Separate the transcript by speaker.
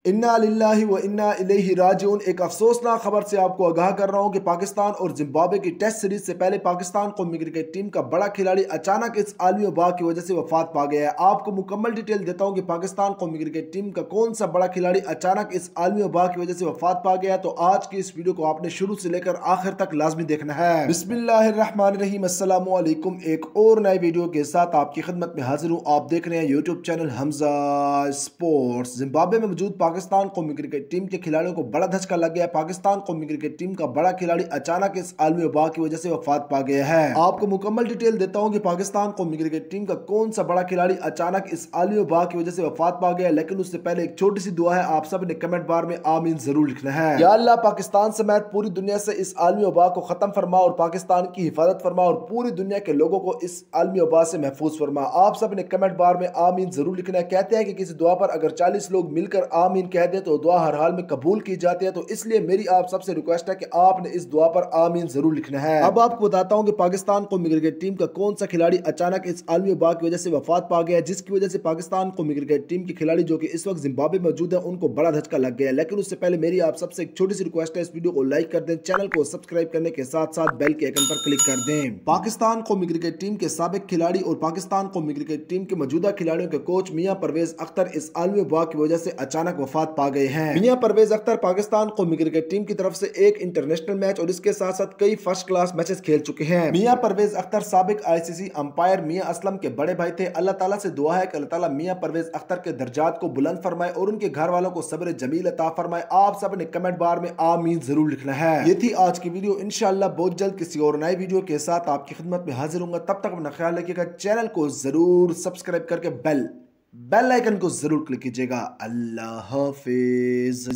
Speaker 1: इन्ना लिल्लाहि व इन्ना इलैहि राजिऊन। एक अफसोसनाक खबर से आपको आगाह कर रहा हूं कि पाकिस्तान और जिम्बाब्वे की टेस्ट सीरीज से पहले पाकिस्तान कौमी क्रिकेट टीम का बड़ा खिलाड़ी अचानक इस आलमी वबा की वजह से वफात पा गया है। आपको मुकम्मल डिटेल देता हूं कि पाकिस्तान कौमी क्रिकेट टीम का कौन सा बड़ा खिलाड़ी अचानक इस आलमी वबा की वजह से वफात पा गया है। तो आज की इस वीडियो को आपने शुरू से लेकर आखिर तक लाजमी देखना है। बिस्मिल्लाहिर्रहमानिर्रहीम, अस्सलामु अलैकुम। एक और नए वीडियो के साथ आपकी खिदमत में हाजिर हूं। आप देख रहे हैं YouTube channel Hamza sports. Zimbabwe में मौजूद पाकिस्तान कौमी क्रिकेट टीम के खिलाड़ियों को बड़ा धचका लग गया है। पाकिस्तान कौमी क्रिकेट टीम का बड़ा खिलाड़ी अचानक इस आलमी वबा की वजह से वफात पा गया है। आपको मुकम्मल डिटेल देता हूं कि पाकिस्तान कौमी क्रिकेट टीम का कौन सा बड़ा खिलाड़ी अचानक इस आलमी वबा की वजह से वफात पा गया। लेकिन उससे पहले एक छोटी सी दुआ है, आप सब ने कमेंट बार में आमीन जरूर लिखना है। या अल्लाह पाकिस्तान समेत पूरी दुनिया से इस आलमी वबा को खत्म फरमा और पाकिस्तान की हिफाजत फरमा और पूरी दुनिया के लोगों को इस आलमी वबा से महफूज फरमा। आप सब ने कमेंट बार में आमीन जरूर लिखना है। कहते हैं कि किसी दुआ पर अगर 40 लोग मिलकर आमीन कह दें तो दुआ हर हाल में कबूल की जाती है। तो इसलिए मेरी आप सबसे रिक्वेस्ट है कि आपने इस दुआ पर आमीन जरूर लिखना है। अब आपको बताता हूं कि पाकिस्तान कौमी क्रिकेट टीम का कौन सा खिलाड़ी अचानक इस आलमी वबा की वजह से वफात पा गया, जिसकी वजह से पाकिस्तान कौमी क्रिकेट टीम के खिलाड़ी जो कि इस वक्त जिम्बाब्वे में मौजूद है उनको बड़ा धचका लग गया। लेकिन उससे पहले मेरी आप सबसे एक छोटी सी रिक्वेस्ट है, इस वीडियो को लाइक कर दें, चैनल को सब्सक्राइब करने के साथ साथ बेल के आइकन पर क्लिक कर दें। पाकिस्तान कौमी क्रिकेट टीम के साबिक खिलाड़ी और पाकिस्तान कौमी क्रिकेट टीम के मौजूदा खिलाड़ियों के कोच मियां परवेज अख्तर इस आलमी वबा की वजह से अचानक वफात पा गए हैं। मियां परवेज अख्तर पाकिस्तान कौमी क्रिकेट टीम की तरफ से एक इंटरनेशनल मैच और इसके साथ साथ कई फर्स्ट क्लास मैचेस खेल चुके हैं। मियां परवेज अख्तर साबिक आईसीसी अंपायर मियां असलम के बड़े भाई थे। अल्लाह ताला से दुआ है कि अल्लाह ताला मियां परवेज अख्तर के दर्जात को बुलंद फरमाए और उनके घर वालों को सब्र जमील अता फरमाए। आप सब ने कमेंट बार में आमीन जरूर लिखना है। ये थी आज की वीडियो। इंशाअल्लाह बहुत जल्द किसी और नई वीडियो के साथ आपकी खिदमत में हाजिर होऊंगा। तब तक अपना ख्याल रखिएगा। चैनल को जरूर सब्सक्राइब करके बेल आइकन को जरूर क्लिक कीजिएगा। अल्लाह हाफिज।